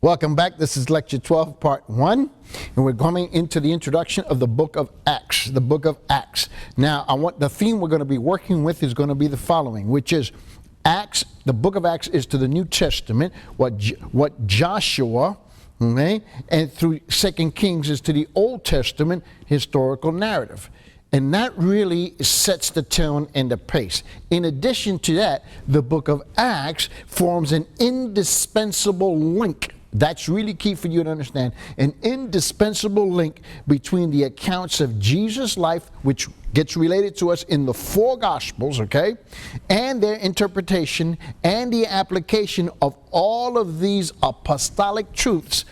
Welcome back. This is Lecture 12, Part 1, and we're coming into the introduction of the book of Acts, the book of Acts. Now, the theme we're going to be working with is going to be the following, which is Acts. The book of Acts is to the New Testament, what Joshua, okay, and through 2 Kings is to the Old Testament historical narrative. And that really sets the tone and the pace. In addition to that, the book of Acts forms an indispensable link. That's really key for you to understand. An indispensable link between the accounts of Jesus' life, which gets related to us in the four Gospels, okay, and their interpretation and the application of all of these apostolic truths,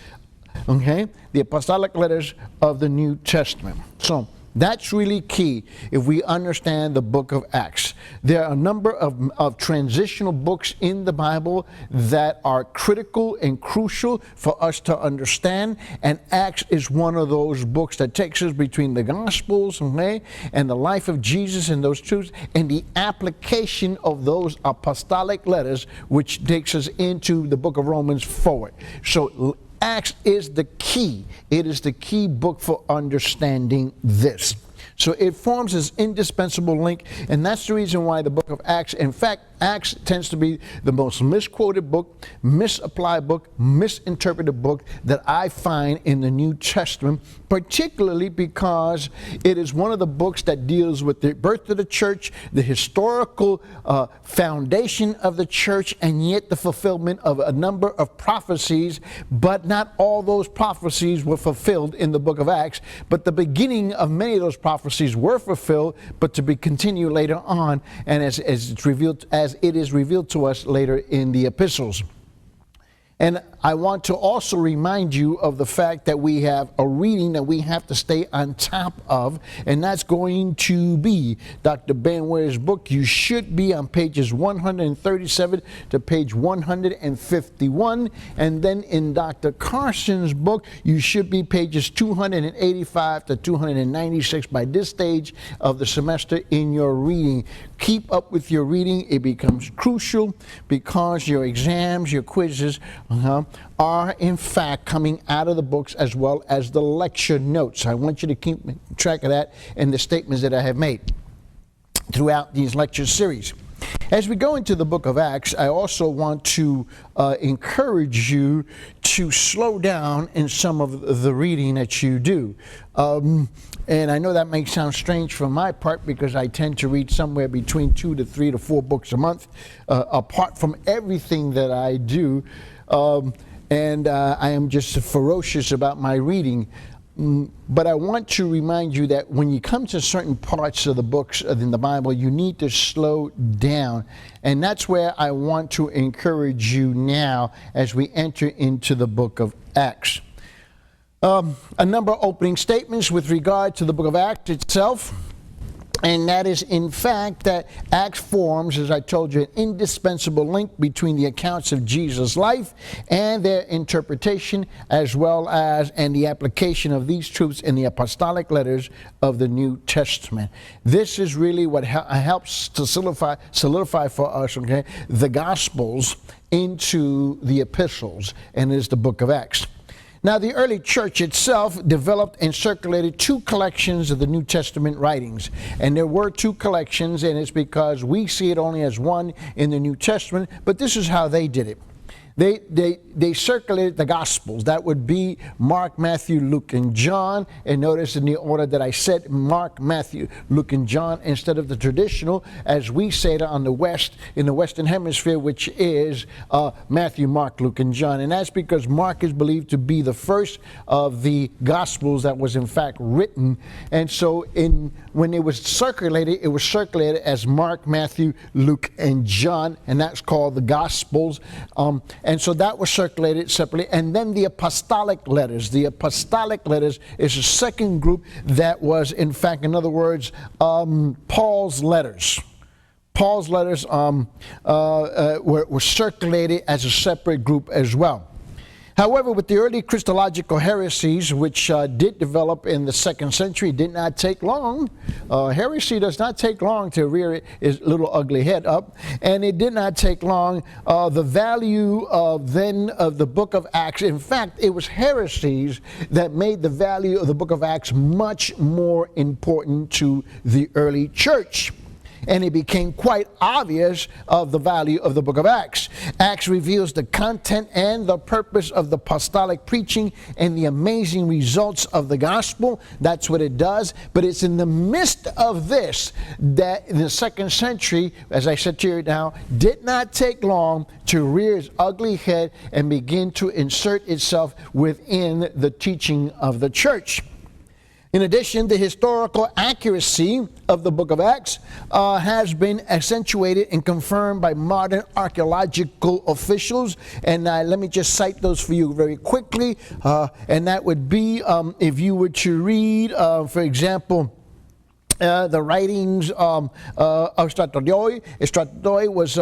okay, the apostolic letters of the New Testament. So that's really key if we understand the book of Acts. There are a number of transitional books in the Bible that are critical and crucial for us to understand, and Acts is one of those books that takes us between the Gospels, okay, and the life of Jesus and those truths and the application of those apostolic letters, which takes us into the book of Romans forward. So Acts is the key. It is the key book for understanding this. So it forms this indispensable link, and that's the reason why the book of Acts, in fact, Acts tends to be the most misquoted book, misapplied book, misinterpreted book that I find in the New Testament, particularly because it is one of the books that deals with the birth of the church, the historical foundation of the church, and yet the fulfillment of a number of prophecies, but not all those prophecies were fulfilled in the book of Acts, but the beginning of many of those prophecies were fulfilled, but to be continued later on, and as it is revealed to us later in the epistles. And I want to also remind you of the fact that we have a reading that we have to stay on top of, and that's going to be Dr. Ben Ware's book. You should be on pages 137 to page 151, and then in Dr. Carson's book, you should be pages 285 to 296 by this stage of the semester in your reading. Keep up with your reading. It becomes crucial because your exams, your quizzes, are in fact coming out of the books as well as the lecture notes. I want you to keep track of that and the statements that I have made throughout these lecture series. As we go into the book of Acts, I also want to encourage you to slow down in some of the reading that you do. And I know that may sound strange for my part because I tend to read somewhere between 2 to 3 to 4 books a month, apart from everything that I do. And I am just ferocious about my reading. But I want to remind you that when you come to certain parts of the books in the Bible, you need to slow down. And that's where I want to encourage you now as we enter into the book of Acts. A number of opening statements with regard to the book of Acts itself. And that is, in fact, that Acts forms, as I told you, an indispensable link between the accounts of Jesus' life and their interpretation, as well as and the application of these truths in the apostolic letters of the New Testament. This is really what helps to solidify for us, okay, the Gospels into the epistles, and is the book of Acts. Now, the early church itself developed and circulated 2 collections of the New Testament writings. And there were 2 collections, and it's because we see it only as one in the New Testament, but this is how they did it. They circulated the Gospels. That would be Mark, Matthew, Luke, and John. And notice in the order that I said Mark, Matthew, Luke, and John, instead of the traditional, as we say it on the West, in the Western Hemisphere, which is Matthew, Mark, Luke, and John. And that's because Mark is believed to be the first of the Gospels that was in fact written. And so when it was circulated as Mark, Matthew, Luke, and John, and that's called the Gospels. And so that was circulated separately. And then the apostolic letters. The apostolic letters is a second group that was, in fact, in other words, Paul's letters. Paul's letters were circulated as a separate group as well. However, with the early Christological heresies, which did develop in the 2nd century, did not take long. Heresy does not take long to rear its little ugly head up, and it did not take long. The value of the book of Acts, in fact, it was heresies that made the value of the book of Acts much more important to the early church. And it became quite obvious of the value of the book of Acts. Acts reveals the content and the purpose of the apostolic preaching and the amazing results of the gospel. That's what it does. But it's in the midst of this that in the 2nd century, as I said to you now, did not take long to rear its ugly head and begin to insert itself within the teaching of the church. In addition, the historical accuracy of the book of Acts has been accentuated and confirmed by modern archaeological officials. And let me just cite those for you very quickly. And that would be if you were to read, for example, the writings of Stratodoi. Stratodoi was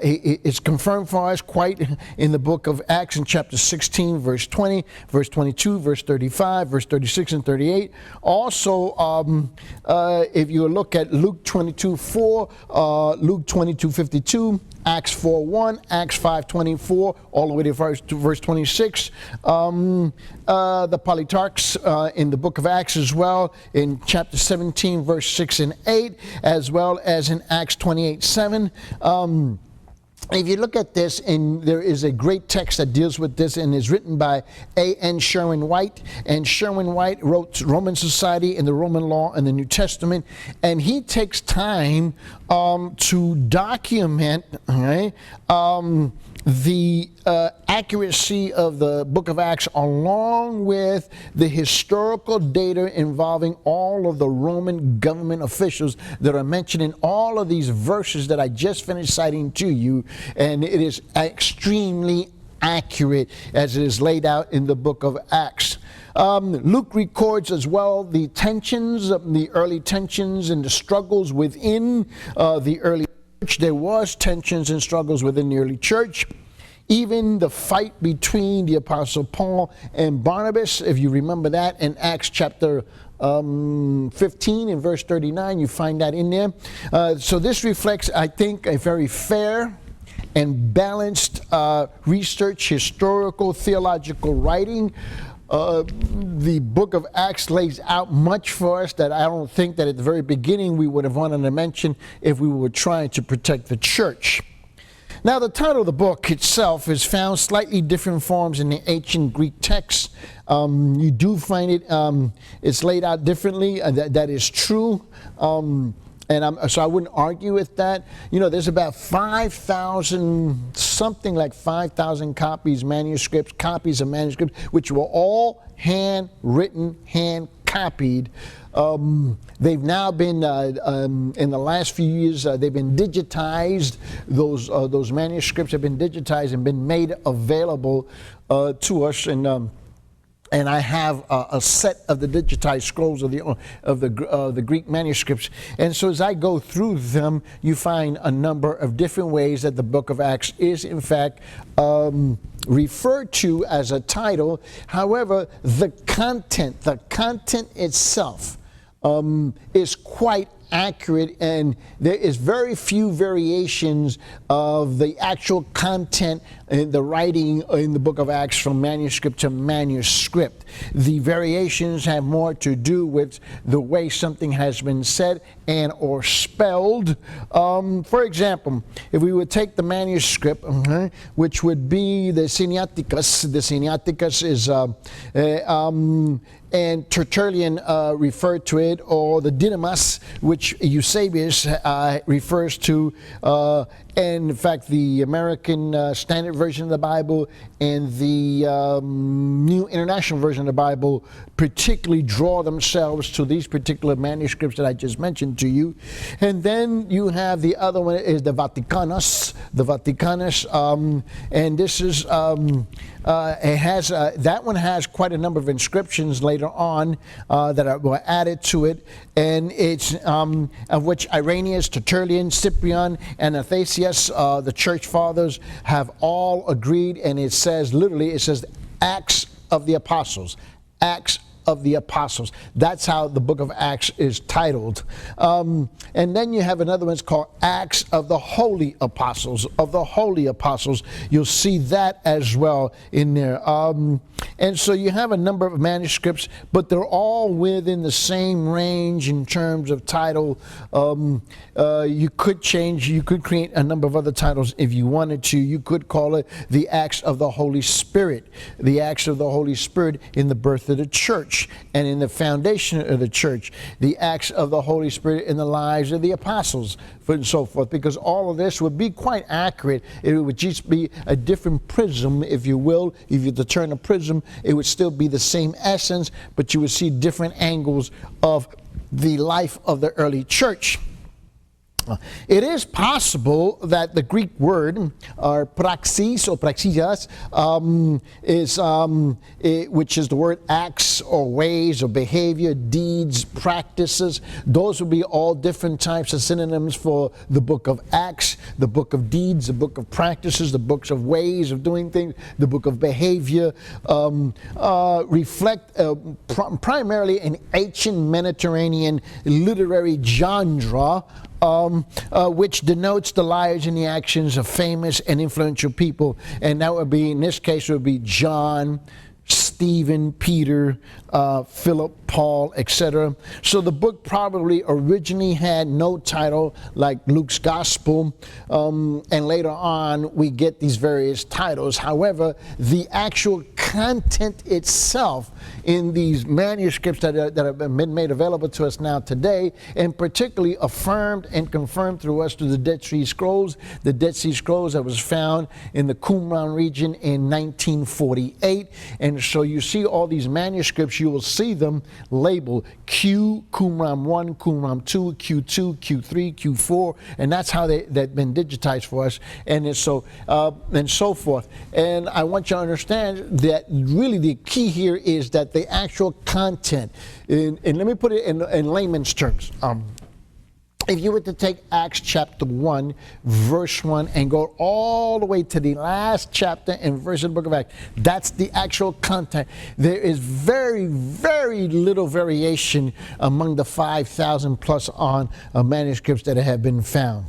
it's confirmed for us quite in the book of Acts in chapter 16, verse 20, verse 22, verse 35, verse 36 and 38. Also, if you look at Luke 22:4, Luke 22:52, Acts 4:1, Acts 5:24, all the way to verse 26. The Polytarchs in the book of Acts as well, in chapter 17, verse 6 and 8, as well as in Acts 28:7. If you look at this, and there is a great text that deals with this and is written by A.N. Sherwin White. And Sherwin White wrote Roman Society and the Roman Law and the New Testament. And he takes time to document the accuracy of the book of Acts, along with the historical data involving all of the Roman government officials that are mentioned in all of these verses that I just finished citing to you. And it is extremely accurate as it is laid out in the book of Acts. Luke records as well the tensions, the early tensions and the struggles within the early church. There was tensions and struggles within the early church. Even the fight between the Apostle Paul and Barnabas, if you remember that in Acts chapter 15 and verse 39, you find that in there. So this reflects, I think, a very fair and balanced research, historical, theological writing. The book of Acts lays out much for us that I don't think that at the very beginning we would have wanted to mention if we were trying to protect the church. Now, the title of the book itself is found slightly different forms in the ancient Greek text. You do find it, it's laid out differently. That is true. So I wouldn't argue with that. You know, there's about 5,000, something like 5,000 copies of manuscripts, which were all handwritten, hand copied. They've now been, in the last few years, they've been digitized. Those manuscripts have been digitized and been made available to us. And I have a set of the digitized scrolls of the Greek manuscripts. And so as I go through them, you find a number of different ways that the book of Acts is, in fact, referred to as a title. However, the content itself is quite accurate, and there is very few variations of the actual content in the writing in the book of Acts from manuscript to manuscript. The variations have more to do with the way something has been said and or spelled. For example, if we would take the manuscript, which would be the Sinaiticus is and Tertullian referred to it, or the Dynamis, which Eusebius refers to, and in fact the American Standard Version of the Bible and the New International Version of the Bible particularly draw themselves to these particular manuscripts that I just mentioned to you. And then you have the other one is the Vaticanus, and this is it has that one has quite a number of inscriptions later later on that were added to it, and it's of which Irenaeus, Tertullian, Cyprian, and Athanasius, the church fathers, have all agreed, and it says, literally, it says Acts of the Apostles. Acts of the Apostles. That's how the book of Acts is titled. And then you have another one, it's called Acts of the Holy Apostles. Of the Holy Apostles. You'll see that as well in there. And so you have a number of manuscripts, but they're all within the same range in terms of title. You could change, you could create a number of other titles if you wanted to. You could call it the Acts of the Holy Spirit. The Acts of the Holy Spirit in the birth of the church and in the foundation of the church. The Acts of the Holy Spirit in the lives of the apostles, and so forth, because all of this would be quite accurate. It would just be a different prism, if you will. If you were to turn a prism, it would still be the same essence, but you would see different angles of the life of the early church. It is possible that the Greek word, or praxis or praxisias, which is the word acts or ways or behavior, deeds, practices. Those would be all different types of synonyms for the book of Acts, the book of deeds, the book of practices, the books of ways of doing things, the book of behavior, reflect primarily an ancient Mediterranean literary genre, which denotes the lives and the actions of famous and influential people. And that would be, in this case, would be John, Stephen, Peter, Philip, Paul, etc. So the book probably originally had no title like Luke's Gospel, and later on we get these various titles. However, the actual content itself in these manuscripts that have been made available to us now today, and particularly affirmed and confirmed through us through the Dead Sea Scrolls, the Dead Sea Scrolls that was found in the Qumran region in 1948. And so you see all these manuscripts, you will see them labeled Q, Qumran 1, Qumran 2, Q2, Q3, Q4, and that's how they've been digitized for us, and so forth. And I want you to understand that really the key here is that the actual content, and let me put it in layman's terms. If you were to take Acts chapter 1, verse 1, and go all the way to the last chapter and verse of the book of Acts, that's the actual content. There is very, very little variation among the 5,000 plus on manuscripts that have been found.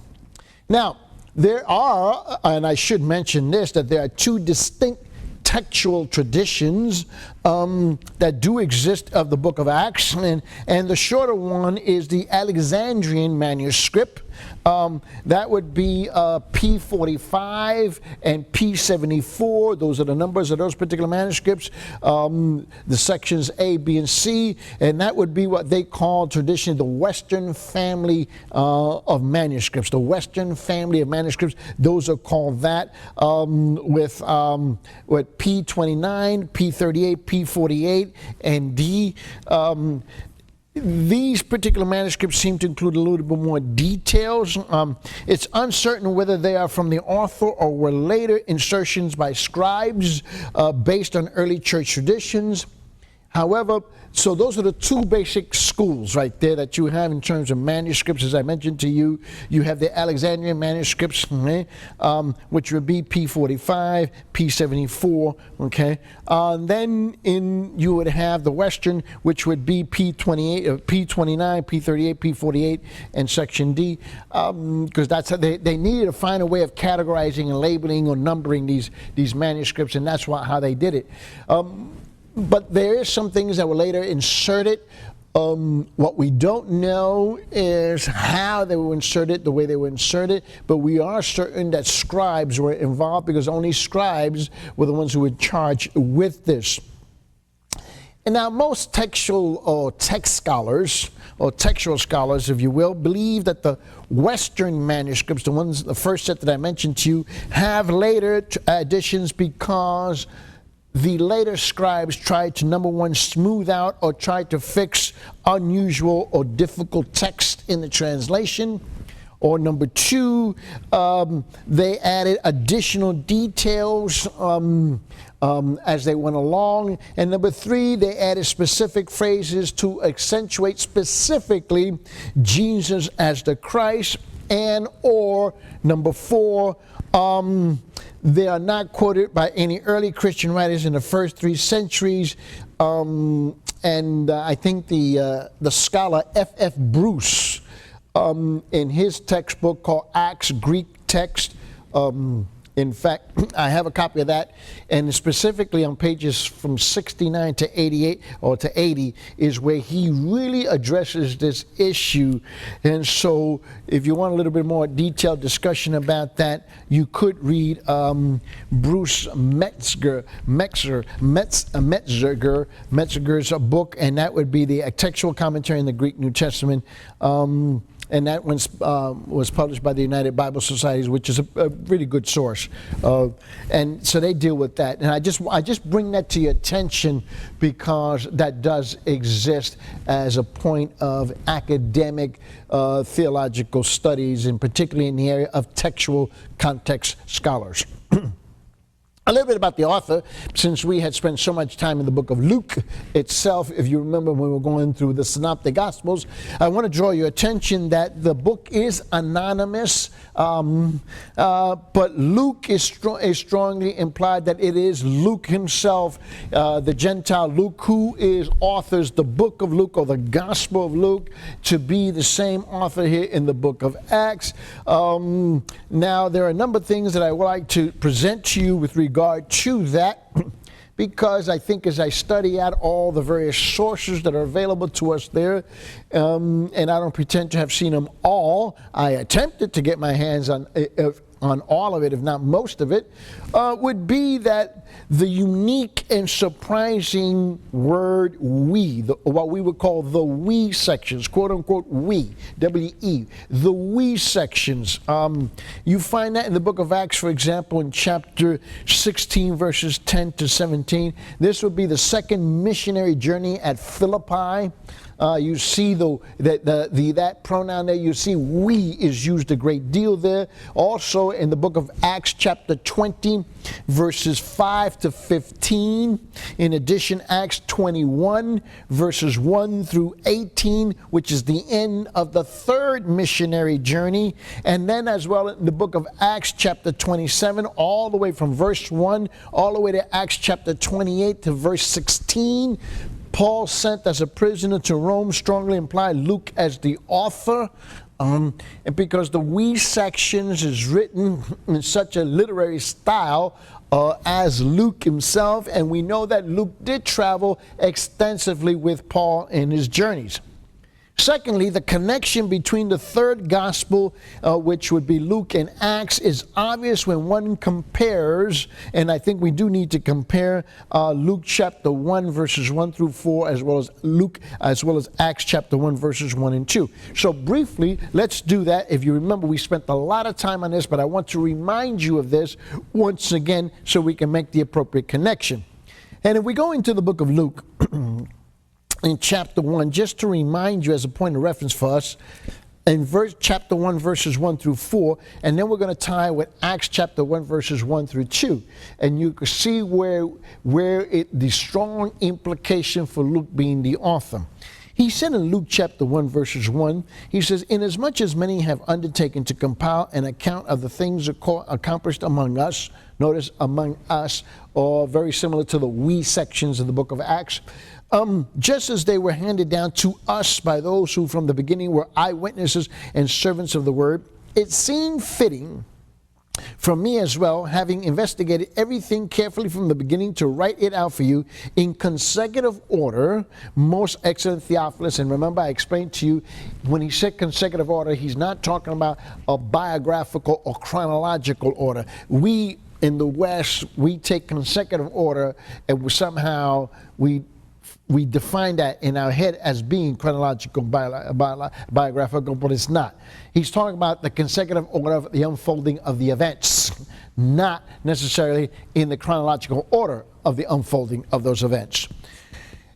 Now, there are, and I should mention this, that there are two distinct textual traditions that do exist of the book of Acts, and the shorter one is the Alexandrian manuscript. That would be P45 and P74. Those are the numbers of those particular manuscripts, the sections A, B, and C, and that would be what they call traditionally the Western family of manuscripts. The Western family of manuscripts, those are called that, with P29, P38, P48, and D. These particular manuscripts seem to include a little bit more details. It's uncertain whether they are from the author or were later insertions by scribes based on early church traditions. However, so those are the two basic schools right there that you have in terms of manuscripts. As I mentioned to you, you have the Alexandrian manuscripts, which would be P45, P74, okay? Then you would have the Western, which would be P28, P29, P38, P48, and Section D, because that's how they needed to find a way of categorizing and labeling or numbering these manuscripts, and that's how they did it. But there is some things that were later inserted. What we don't know is how they were inserted, the way they were inserted, but we are certain that scribes were involved, because only scribes were the ones who were charged with this. And now most textual or text scholars, or textual scholars, if you will, believe that the Western manuscripts, the first set that I mentioned to you, have later additions because the later scribes tried to, number one, smooth out or try to fix unusual or difficult text in the translation, Or number two, they added additional details as they went along. And number three, they added specific phrases to accentuate specifically Jesus as the Christ. And or number four, they are not quoted by any early Christian writers in the first 3 centuries. I think the scholar F.F. Bruce, in his textbook called Acts Greek Text, in fact, I have a copy of that, and specifically on pages from 69 to 88 or to 80 is where he really addresses this issue. And so if you want a little bit more detailed discussion about that, you could read Bruce Metzger's book, and that would be the textual commentary in the Greek New Testament. And that one was published by the United Bible Societies, which is a really good source. And so they deal with that. And I just bring that to your attention because that does exist as a point of academic theological studies, and particularly in the area of textual context scholars. A little bit about the author, since we had spent so much time in the book of Luke itself. If you remember when we were going through the Synoptic Gospels, I want to draw your attention that the book is anonymous, but Luke is strongly implied that it is Luke himself, the Gentile Luke, who authors the book of Luke or the Gospel of Luke, to be the same author here in the book of Acts. Now, there are a number of things that I would like to present to you with regard to that, because I think as I study out all the various sources that are available to us there, and I don't pretend to have seen them all, I attempted to get my hands on all of it, if not most of it, would be that the unique and surprising word we, what we would call the we sections, quote unquote we, W-E, the we sections. You find that in the book of Acts, for example, in chapter 16, verses 10 to 17. This would be the second missionary journey at Philippi. You see that pronoun there, you see we is used a great deal there. Also in the book of Acts chapter 20, verses 5 to 15. In addition, Acts 21, verses 1 through 18, which is the end of the third missionary journey. And then as well in the book of Acts chapter 27, all the way from verse 1, all the way to Acts chapter 28 to verse 16. Paul sent as a prisoner to Rome strongly imply Luke as the author, and because the we sections is written in such a literary style as Luke himself, and we know that Luke did travel extensively with Paul in his journeys. Secondly, the connection between the third gospel, which would be Luke, and Acts is obvious when one compares, and I think we do need to compare Luke chapter 1 verses 1 through 4 as well as Acts chapter 1 verses 1 and 2. So briefly, let's do that. If you remember, we spent a lot of time on this, but I want to remind you of this once again so we can make the appropriate connection. And if we go into the book of Luke, in chapter 1, just to remind you as a point of reference for us, in chapter 1, verses 1 through 4, and then we're going to tie with Acts chapter 1, verses 1 through 2. And you can see where the strong implication for Luke being the author. He said in Luke chapter 1, verses 1, he says, "Inasmuch as many have undertaken to compile an account of the things accomplished among us," notice among us, or very similar to the we sections of the book of Acts, just as they were handed down to us by those who from the beginning were eyewitnesses and servants of the word, it seemed fitting for me as well, having investigated everything carefully from the beginning, to write it out for you in consecutive order, most excellent Theophilus. And remember, I explained to you, when he said consecutive order, he's not talking about a biographical or chronological order. We in the West, we take consecutive order and somehow we define that in our head as being chronological, biographical, but it's not. He's talking about the consecutive order of the unfolding of the events, not necessarily in the chronological order of the unfolding of those events.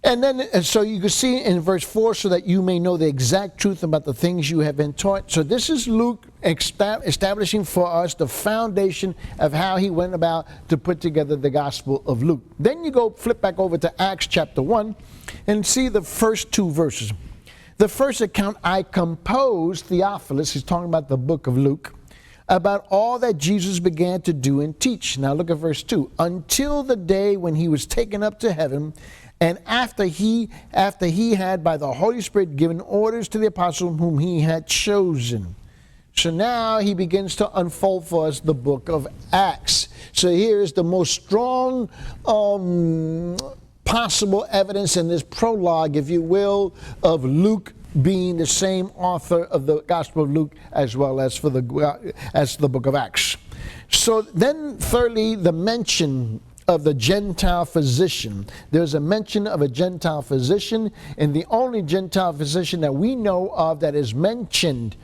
And so you can see in verse 4, so that you may know the exact truth about the things you have been taught. So this is Luke establishing for us the foundation of how he went about to put together the Gospel of Luke. Then you flip back over to Acts chapter 1 and see the first 2 verses. The first account, I composed, Theophilus, he's talking about the book of Luke, about all that Jesus began to do and teach. Now look at verse 2. Until the day when he was taken up to heaven, and after he had by the Holy Spirit given orders to the apostles whom he had chosen. So now he begins to unfold for us the book of Acts. So here is the most strong possible evidence in this prologue, if you will, of Luke being the same author of the Gospel of Luke as well as for the book of Acts. So then thirdly, the mention of the Gentile physician. There's a mention of a Gentile physician, and the only Gentile physician that we know of that is mentioned.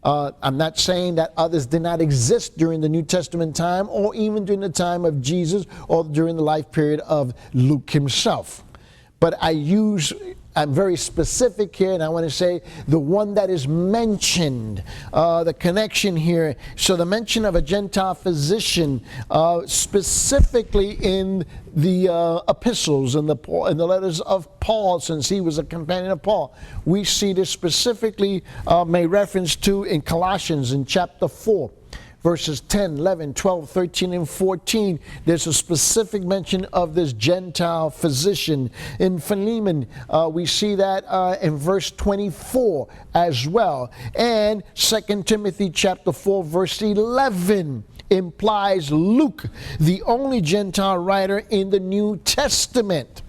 I'm not saying that others did not exist during the New Testament time or even during the time of Jesus or during the life period of Luke himself. But I'm very specific here, and I want to say the one that is mentioned, the connection here. So the mention of a Gentile physician, specifically in the epistles and the letters of Paul, since he was a companion of Paul. We see this specifically made reference to in Colossians in chapter 4. Verses 10, 11, 12, 13, and 14, there's a specific mention of this Gentile physician. In Philemon, we see that in verse 24 as well. And 2 Timothy chapter 4, verse 11 implies Luke, the only Gentile writer in the New Testament.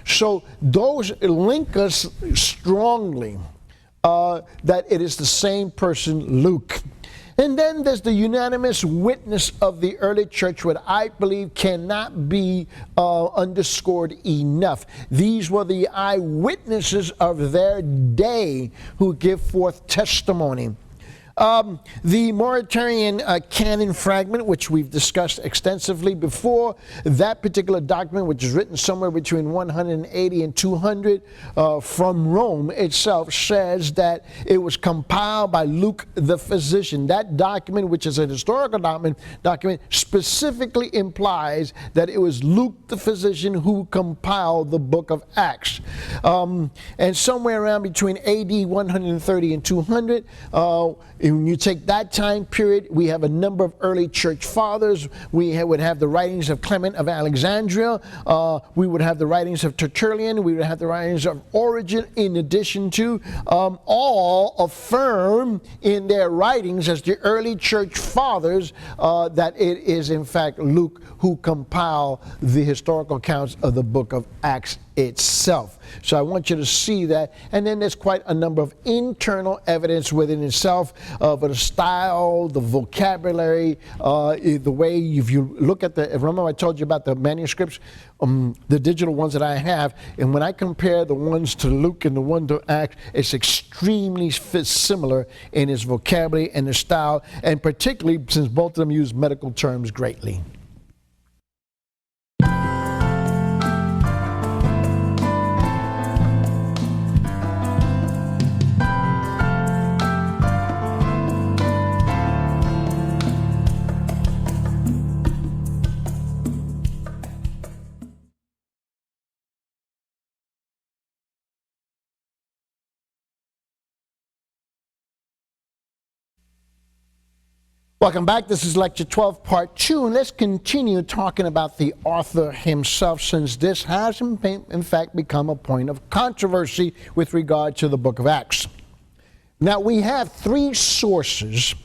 So those link us strongly that it is the same person, Luke. And then there's the unanimous witness of the early church, what I believe cannot be underscored enough. These were the eyewitnesses of their day who give forth testimony. The Mauritanian canon fragment, which we've discussed extensively before, that particular document, which is written somewhere between 180 and 200 from Rome itself, says that it was compiled by Luke the physician. That document, which is a historical document, specifically implies that it was Luke the physician who compiled the book of Acts. And somewhere around between AD 130 and 200, when you take that time period, we have a number of early church fathers. We would have the writings of Clement of Alexandria. We would have the writings of Tertullian. We would have the writings of Origen, in addition to all affirm in their writings as the early church fathers that it is in fact Luke who compiled the historical accounts of the book of Acts itself. So I want you to see that. And then there's quite a number of internal evidence within itself of the style, the vocabulary, the way if you look at remember I told you about the manuscripts, the digital ones that I have, and when I compare the ones to Luke and the one to Acts, it's extremely similar in its vocabulary and the style, and particularly since both of them use medical terms greatly. Welcome back. This is Lecture 12, Part 2, and let's continue talking about the author himself, since this has, in fact, become a point of controversy with regard to the book of Acts. Now, we have 3 sources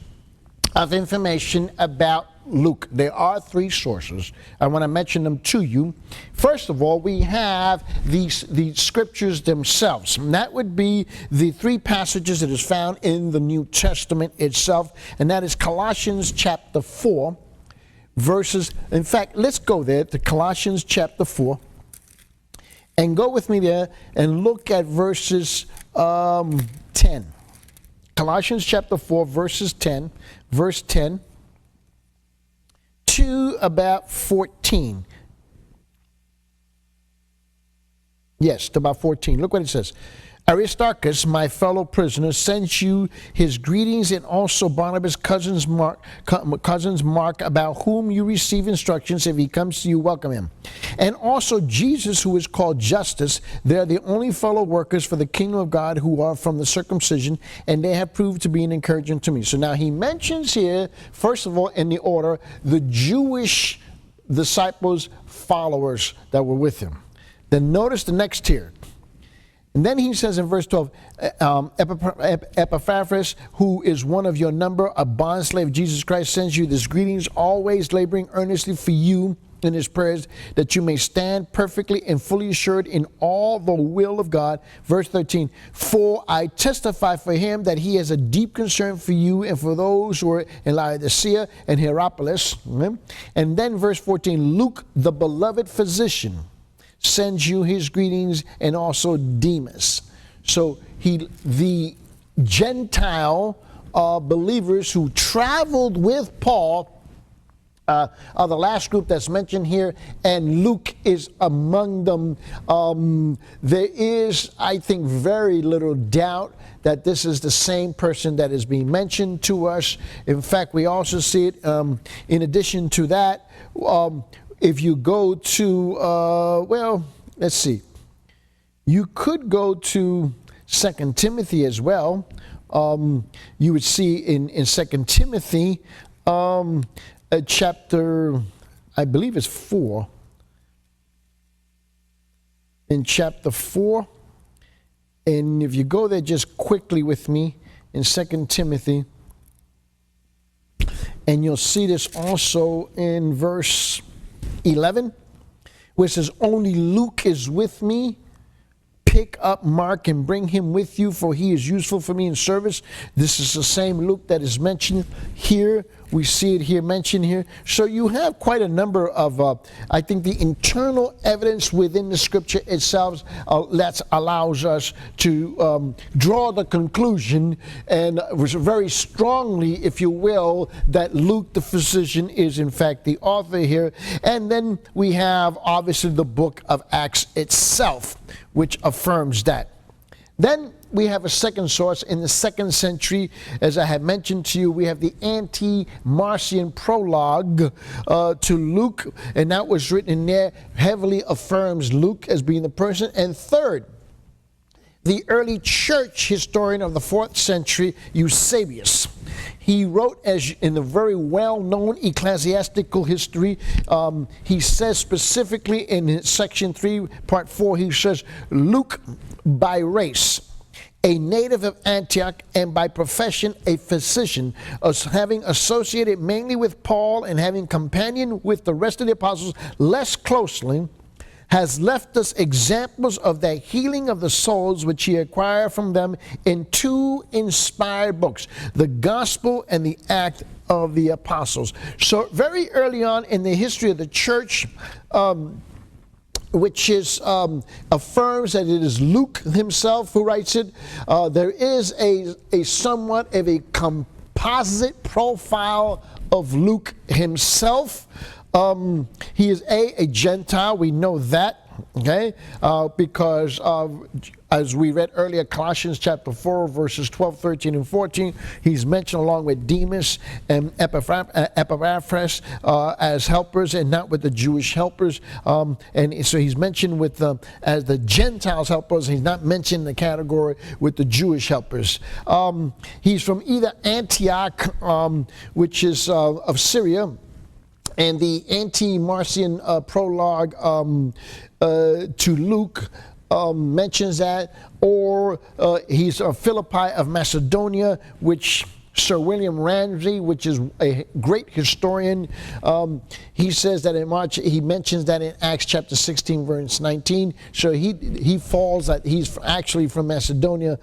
of information about Luke. There are 3 sources. I want to mention them to you. First of all, we have the scriptures themselves. And that would be the 3 passages that is found in the New Testament itself. And that is Colossians chapter 4, verses. In fact, let's go there to Colossians chapter 4. And go with me there and look at verses 10. Colossians chapter 4, verses 10. Verse 10. To about 14. Yes, to about 14. Look what it says. Aristarchus, my fellow prisoner, sends you his greetings, and also Barnabas' cousins Mark, about whom you receive instructions. If he comes to you, welcome him. And also Jesus, who is called Justus. They are the only fellow workers for the kingdom of God who are from the circumcision, and they have proved to be an encouragement to me. So now he mentions here, first of all, in the order, the Jewish disciples, followers that were with him. Then notice the next tier. And then he says in verse 12, Epaphras, who is one of your number, a bondslave of Jesus Christ, sends you this greetings, always laboring earnestly for you in his prayers, that you may stand perfectly and fully assured in all the will of God. Verse 13, for I testify for him that he has a deep concern for you and for those who are in Laodicea and Hierapolis. And then verse 14, Luke, the beloved physician, sends you his greetings, and also Demas. So the Gentile believers who traveled with Paul are the last group that's mentioned here, and Luke is among them. There is, I think, very little doubt that this is the same person that is being mentioned to us. In fact, we also see it in addition to that. If you go to, well, let's see. You could go to 2 Timothy as well. You would see in 2 Timothy chapter, I believe it's 4. In chapter 4. And if you go there just quickly with me in 2 Timothy. And you'll see this also in verse 11, where it says, only Luke is with me. Pick up Mark and bring him with you, for he is useful for me in service. This is the same Luke that is mentioned here. We see it here, mentioned here. So you have quite a number of, I think, the internal evidence within the scripture itself that allows us to draw the conclusion, and very strongly, if you will, that Luke the physician is in fact the author here. And then we have obviously the book of Acts itself, which affirms that. Then we have a second source in the 2nd century. As I had mentioned to you, we have the anti-Marcion prologue to Luke, and that was written in there, heavily affirms Luke as being the person. And third, the early church historian of the 4th century, Eusebius. He wrote as in the very well-known ecclesiastical history. He says specifically in section 3, part 4, he says, Luke by race, a native of Antioch, and by profession a physician, having associated mainly with Paul and having companioned with the rest of the apostles less closely, has left us examples of that healing of the souls which he acquired from them in 2 inspired books, the Gospel and the Act of the Apostles. So very early on in the history of the church, which is affirms that it is Luke himself who writes it. There is a somewhat of a composite profile of Luke himself. He is a Gentile, we know that, okay, because as we read earlier, Colossians chapter 4, verses 12, 13, and 14, he's mentioned along with Demas and Epaphras as helpers, and not with the Jewish helpers. And so he's mentioned with as the Gentiles helpers. He's not mentioned in the category with the Jewish helpers. He's from either Antioch, which is of Syria, and the anti-Marcion prologue to Luke mentions that, or he's a Philippi of Macedonia, which Sir William Ramsay, which is a great historian, he says that in March, he mentions that in Acts chapter 16, verse 19. So he falls that he's actually from Macedonia.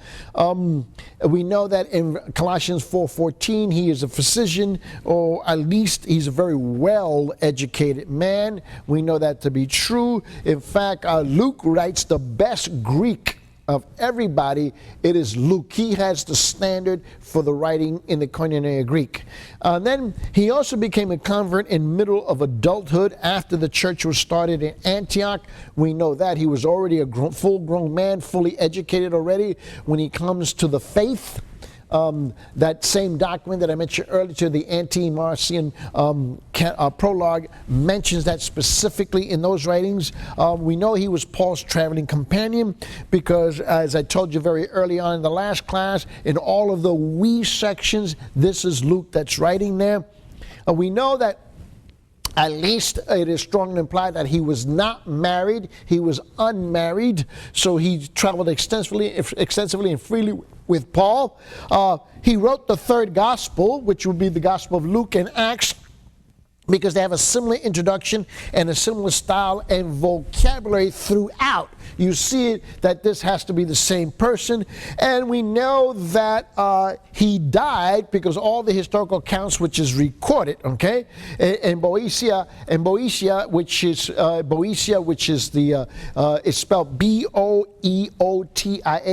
We know that in Colossians 4:14, he is a physician, or at least he's a very well-educated man. We know that to be true. In fact, Luke writes the best Greek of everybody, it is Luke. He has the standard for the writing in the Koine Greek. Then he also became a convert in middle of adulthood after the church was started in Antioch. We know that he was already a full-grown man, fully educated already when he comes to the faith. That same document that I mentioned earlier, to the Anti-Marcion prologue, mentions that specifically in those writings. We know he was Paul's traveling companion because, as I told you very early on in the last class, in all of the we sections, this is Luke that's writing there. We know that at least it is strongly implied that he was not married, he was unmarried, so he traveled extensively and freely with Paul. He wrote the third gospel, which would be the Gospel of Luke and Acts, because they have a similar introduction and a similar style and vocabulary throughout. You see it, that this has to be the same person. And we know that he died because all the historical accounts which is recorded, okay, in Boeotia, which is the, it's spelled B-O-E-O-T-I-A,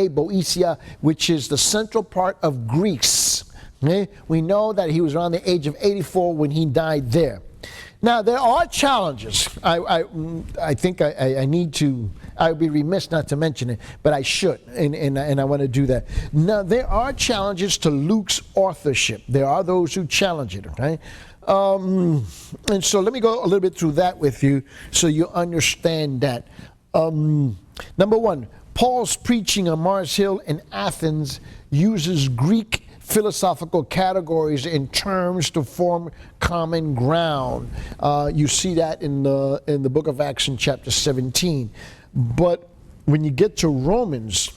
Boeotia, which is the central part of Greece. Okay? We know that he was around the age of 84 when he died there. Now, there are challenges. I think I need to, I would be remiss not to mention it, but I should, and I want to do that. Now, there are challenges to Luke's authorship. There are those who challenge it, okay? And so let me go a little bit through that with you so you understand that. Number one, Paul's preaching on Mars Hill in Athens uses Greek philosophical categories and terms to form common ground. You see that in the book of Acts in chapter 17. But when you get to Romans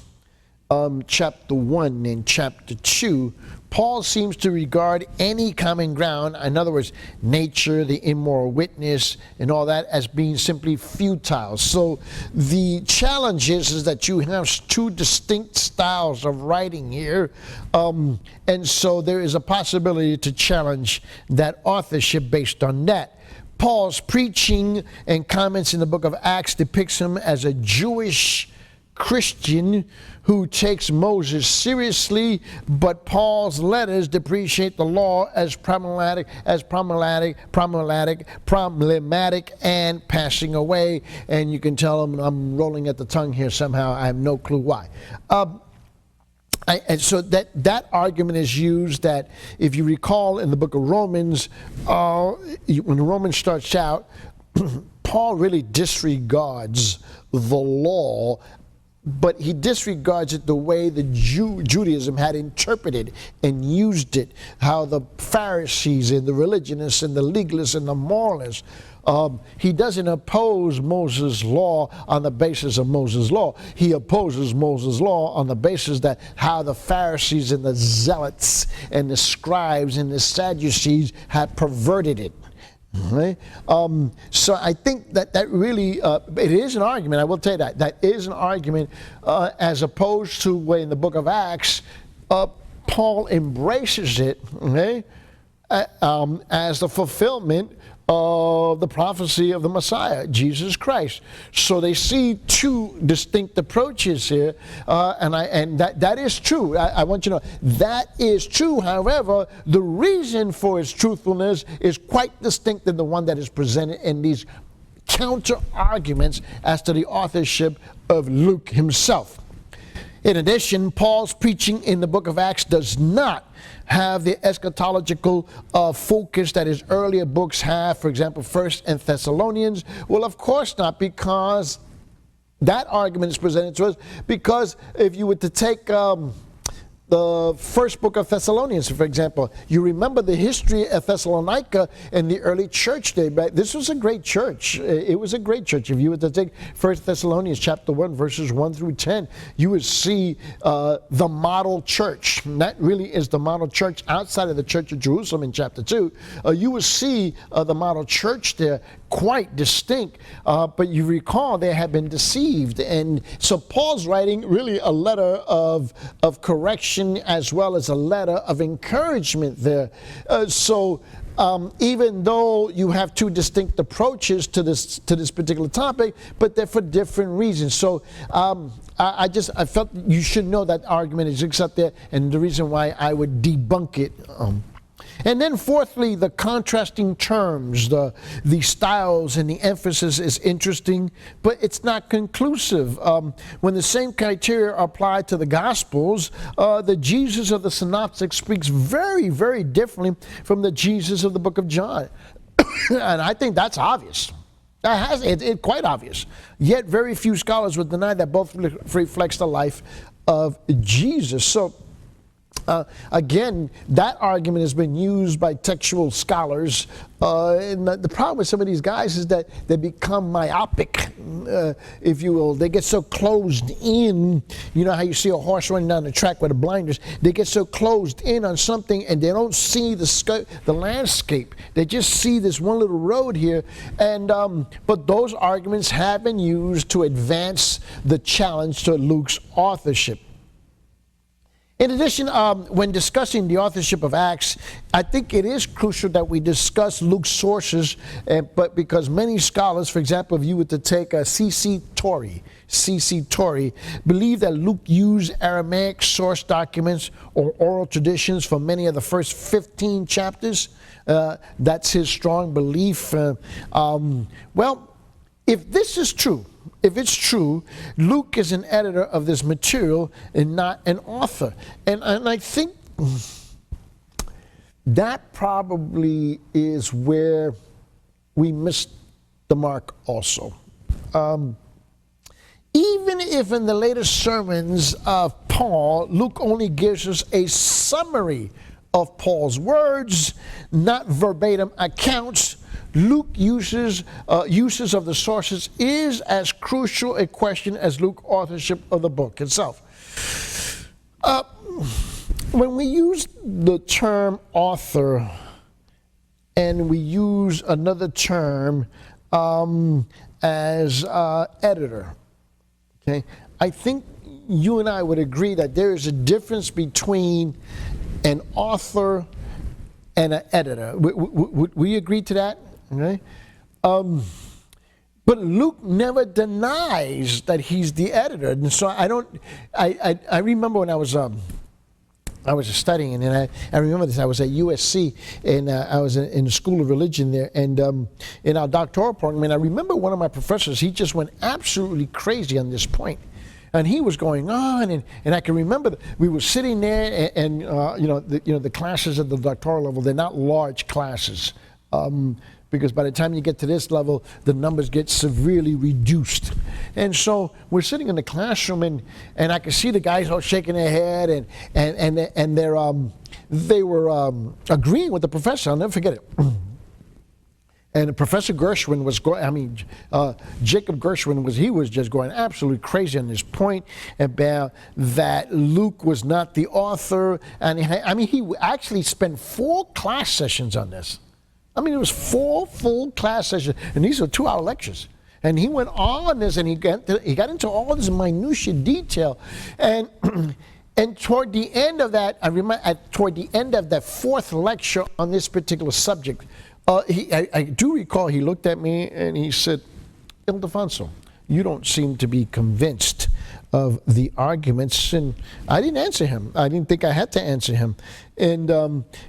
chapter 1 and chapter 2, Paul seems to regard any common ground, in other words, nature, the immoral witness, and all that, as being simply futile. So the challenge is that you have two distinct styles of writing here, and so there is a possibility to challenge that authorship based on that. Paul's preaching and comments in the book of Acts depicts him as a Jewish Christian who takes Moses seriously, but Paul's letters depreciate the law as problematic, and passing away. And you can tell I'm rolling at the tongue here somehow. I have no clue why. And so that argument is used, that if you recall in the book of Romans, when Romans starts out, Paul really disregards the law, but he disregards it the way the Judaism had interpreted and used it, how the Pharisees and the religionists and the legalists and the moralists. He doesn't oppose Moses' law on the basis of Moses' law. He opposes Moses' law on the basis that how the Pharisees and the zealots and the scribes and the Sadducees had perverted it. Okay? So I think that really, it is an argument, I will tell you that is an argument, as opposed to when in the book of Acts, Paul embraces it, okay, as the fulfillment of the prophecy of the Messiah, Jesus Christ. So they see two distinct approaches here, and that is true. I want you to know that is true. However, the reason for its truthfulness is quite distinct than the one that is presented in these counter arguments as to the authorship of Luke himself. In addition, Paul's preaching in the book of Acts does not have the eschatological focus that his earlier books have, for example, 1st and Thessalonians. Well, of course not, because that argument is presented to us, because if you were to take the first book of Thessalonians, for example, you remember the history of Thessalonica and the early church day. This was a great church. It was a great church. If you were to take 1 Thessalonians chapter 1, verses 1 through 10, you would see the model church. And that really is the model church outside of the Church of Jerusalem in chapter 2. You would see the model church there quite distinct, but you recall they had been deceived. And so Paul's writing really a letter of correction as well as a letter of encouragement there. So even though you have two distinct approaches to this particular topic, but they're for different reasons. So I felt you should know that argument exists out there, and the reason why I would debunk it. And then fourthly, the contrasting terms, the styles and the emphasis is interesting, but it's not conclusive. When the same criteria are applied to the Gospels, the Jesus of the Synoptics speaks very, very differently from the Jesus of the book of John. And I think that's obvious. It's quite obvious. Yet very few scholars would deny that both reflects the life of Jesus. So, again, that argument has been used by textual scholars. And the problem with some of these guys is that they become myopic, if you will. They get so closed in. You know how you see a horse running down the track with the blinders? They get so closed in on something and they don't see the landscape. They just see this one little road here. And but those arguments have been used to advance the challenge to Luke's authorship. In addition, when discussing the authorship of Acts, I think it is crucial that we discuss Luke's sources, but because many scholars, for example, if you were to take C.C. Torrey, believe that Luke used Aramaic source documents or oral traditions for many of the first 15 chapters. That's his strong belief. Well, if this is true, if it's true, Luke is an editor of this material and not an author. And I think that probably is where we missed the mark also. Even if in the later sermons of Paul, Luke only gives us a summary of Paul's words, not verbatim accounts, Luke uses of the sources is as crucial a question as Luke's authorship of the book itself. When we use the term author and we use another term as editor, okay, I think you and I would agree that there is a difference between an author and an editor. Would we agree to that? Okay. But Luke never denies that he's the editor, and so I remember when I was studying, and I remember this. I was at USC, and I was in the School of Religion there, and in our doctoral program. And I remember one of my professors. He just went absolutely crazy on this point. And he was going on, and I can remember that we were sitting there, and the classes at the doctoral level, they're not large classes, because by the time you get to this level, the numbers get severely reduced. And so we're sitting in the classroom, and I could see the guys all shaking their head, and they were agreeing with the professor. I'll never forget it. And Professor Gershwin was Jacob Gershwin was just going absolutely crazy on this point about that Luke was not the author. And he actually spent 4 class sessions on this. It was 4 full class sessions, and these are 2-hour lectures. And he went on this, and he got into all this minutiae detail. And toward the end of that, toward the end of that 4th lecture on this particular subject, I do recall he looked at me and he said, "Ildefonso, you don't seem to be convinced of the arguments." And I didn't answer him. I didn't think I had to answer him. And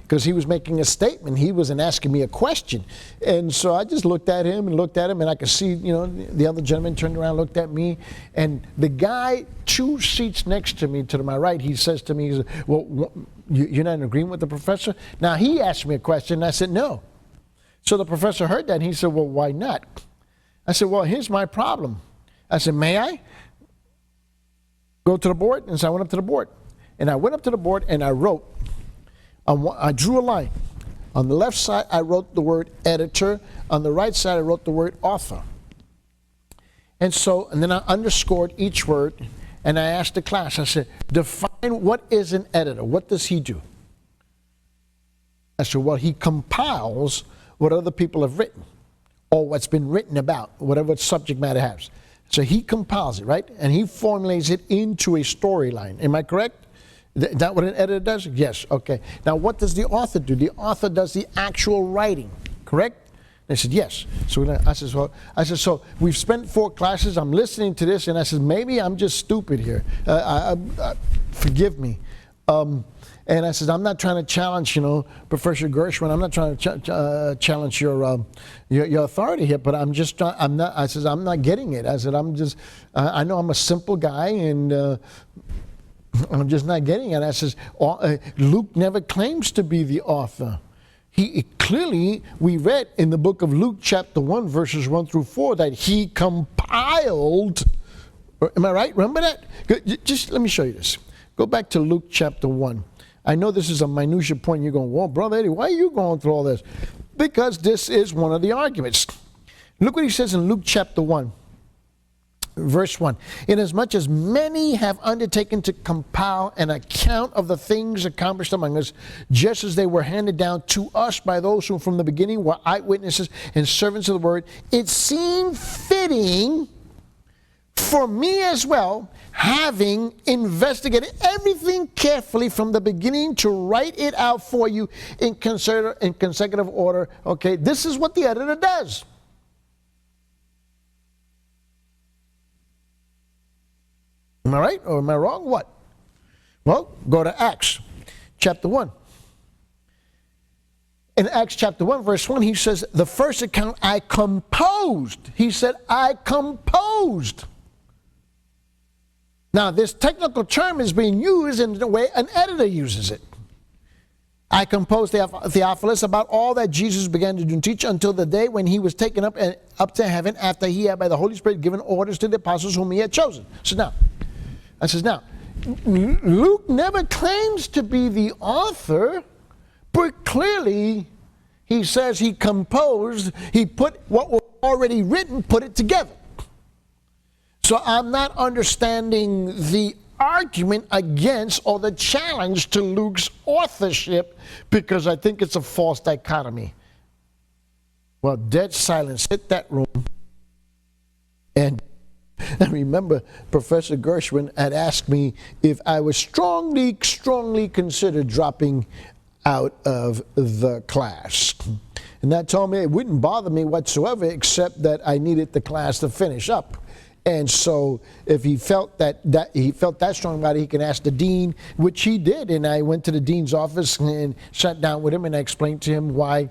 because he was making a statement, he wasn't asking me a question. And so I just looked at him, and I could see, the other gentleman turned around, looked at me, and the guy 2 seats next to me, to my right, he says to me, he says, "Well, you're not in agreement with the professor?" Now, he asked me a question, and I said, "No." So the professor heard that, and he said, "Well, why not?" I said, "Well, here's my problem." I said, "May I go to the board?" And so I went up to the board. And I went up to the board, and I wrote, I drew a line. On the left side, I wrote the word editor. On the right side, I wrote the word author. And then I underscored each word, and I asked the class, I said, "Define what is an editor. What does he do?" I said, "Well, he compiles what other people have written, or what's been written about, whatever subject matter has. So he compiles it, right? And he formulates it into a storyline." Am I correct? Is that what an editor does? Yes, okay. Now what does the author do? The author does the actual writing, correct? They said, yes. So I said, so we've spent 4 classes, I'm listening to this, and I said, maybe I'm just stupid here. Forgive me. And I said, I'm not trying to challenge, Professor Gershwin. I'm not trying to challenge your authority here, but I'm not. I said, I'm not getting it. I said, I know I'm a simple guy, and I'm just not getting it. I says, Luke never claims to be the author. Clearly, we read in the book of Luke, chapter 1, verses 1 through 4, that he compiled. Am I right? Remember that? Just let me show you this. Go back to Luke chapter 1. I know this is a minutiae point. You're going, well, Brother Eddie, why are you going through all this? Because this is one of the arguments. Look what he says in Luke chapter 1, verse 1. Inasmuch as many have undertaken to compile an account of the things accomplished among us, just as they were handed down to us by those who from the beginning were eyewitnesses and servants of the word, it seemed fitting for me as well, having investigated everything carefully from the beginning, to write it out for you in consecutive order. Okay, this is what the editor does. Am I right or am I wrong? What? Well, go to Acts chapter 1. In Acts chapter 1, verse 1, he says, the first account I composed. He said, I composed. Now, this technical term is being used in the way an editor uses it. I composed Theophilus about all that Jesus began to do and teach until the day when he was taken up to heaven, after he had by the Holy Spirit given orders to the apostles whom he had chosen. So now, Luke never claims to be the author, but clearly he says he composed, he put what was already written, put it together. So I'm not understanding the argument against or the challenge to Luke's authorship, because I think it's a false dichotomy. Well, dead silence hit that room. And I remember Professor Gershwin had asked me if I was strongly considered dropping out of the class. And that told me it wouldn't bother me whatsoever, except that I needed the class to finish up. And so if he felt that strong about it, he can ask the dean, which he did. And I went to the dean's office and sat down with him, and I explained to him why,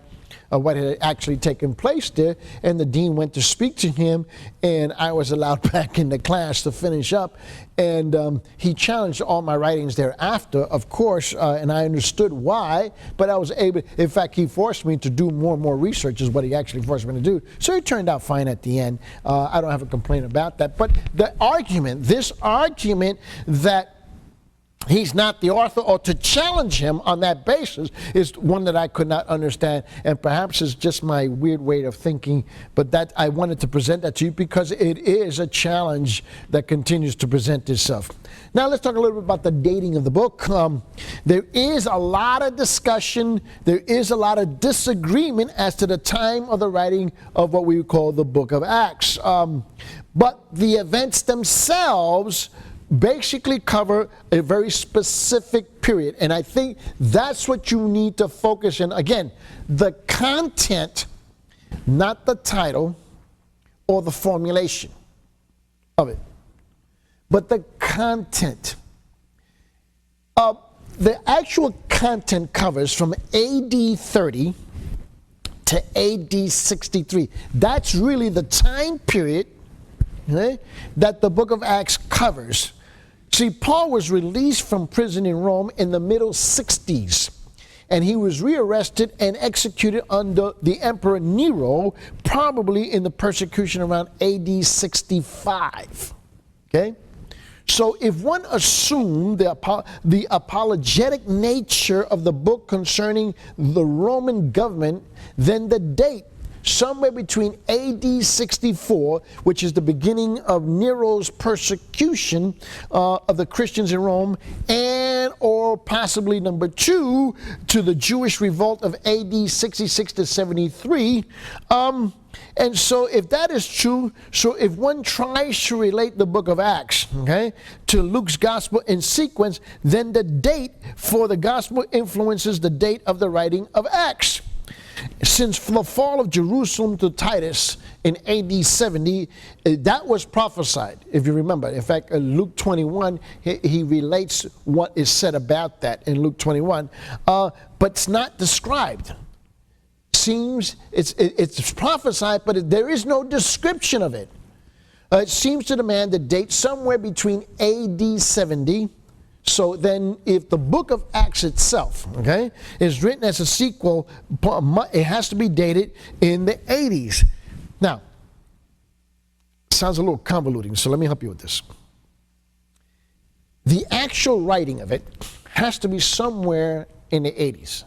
what had actually taken place there. And the dean went to speak to him, and I was allowed back in the class to finish up. And he challenged all my writings thereafter, of course, and I understood why, but I was able, in fact, he forced me to do more and more research is what he actually forced me to do. So it turned out fine at the end. I don't have a complaint about that. But the argument, this argument that he's not the author, or to challenge him on that basis, is one that I could not understand, and perhaps it's just my weird way of thinking, but that I wanted to present that to you because it is a challenge that continues to present itself. Now let's talk a little bit about the dating of the book. There is a lot of discussion, there is a lot of disagreement as to the time of the writing of what we call the book of Acts. But the events themselves basically cover a very specific period, and I think that's what you need to focus on. Again, the content, not the title or the formulation of it, but the content. The actual content covers from AD 30 to AD 63. That's really the time period, okay, that the book of Acts covers. See, Paul was released from prison in Rome in the middle 60s, and he was rearrested and executed under the Emperor Nero, probably in the persecution around AD 65. Okay? So if one assumed the apologetic nature of the book concerning the Roman government, then the date somewhere between AD 64, which is the beginning of Nero's persecution of the Christians in Rome, and or possibly number 2 to the Jewish revolt of AD 66 to 73. And so if that is true, so if one tries to relate the book of Acts, okay, to Luke's gospel in sequence, then the date for the gospel influences the date of the writing of Acts. Since the fall of Jerusalem to Titus in AD 70, that was prophesied, if you remember. In fact, Luke 21, he relates what is said about that in Luke 21, but it's not described. Seems it's prophesied, but there is no description of it. It seems to demand the date somewhere between AD 70. So then if the book of Acts itself, okay, is written as a sequel, it has to be dated in the 80s. Now, sounds a little convoluting, so let me help you with this. The actual writing of it has to be somewhere in the 80s.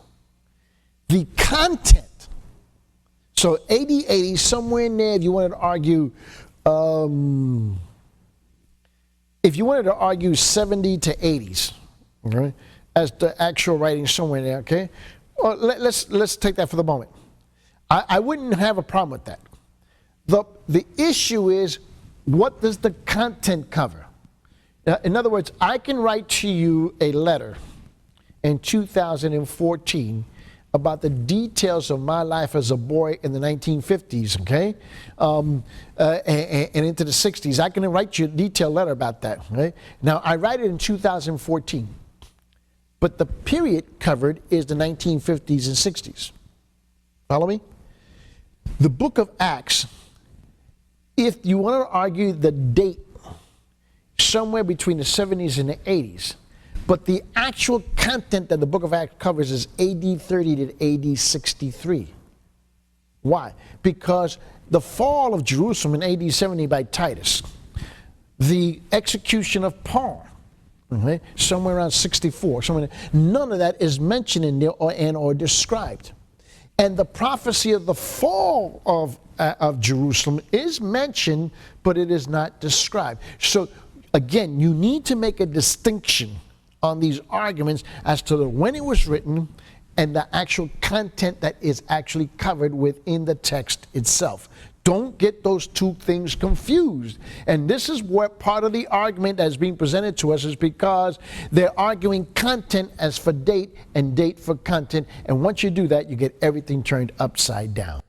The content, so AD 80, somewhere in there, if you wanted to argue, if you wanted to argue 70 to 80s, okay, as the actual writing somewhere in there, okay, well, let's take that for the moment. I wouldn't have a problem with that. The issue is, what does the content cover? In other words, I can write to you a letter in 2014 about the details of my life as a boy in the 1950s, okay, and into the 60s. I can write you a detailed letter about that, okay? Now, I write it in 2014, but the period covered is the 1950s and 60s. Follow me? The book of Acts, if you want to argue the date, somewhere between the 70s and the 80s, but the actual content that the book of Acts covers is AD 30 to AD 63. Why? Because the fall of Jerusalem in AD 70 by Titus, the execution of Paul, okay, somewhere around 64, none of that is mentioned in there or described. And the prophecy of the fall of Jerusalem is mentioned, but it is not described. So again, you need to make a distinction on these arguments as to when it was written and the actual content that is actually covered within the text itself. Don't get those two things confused. And this is what part of the argument that's being presented to us is, because they're arguing content as for date and date for content. And once you do that, you get everything turned upside down.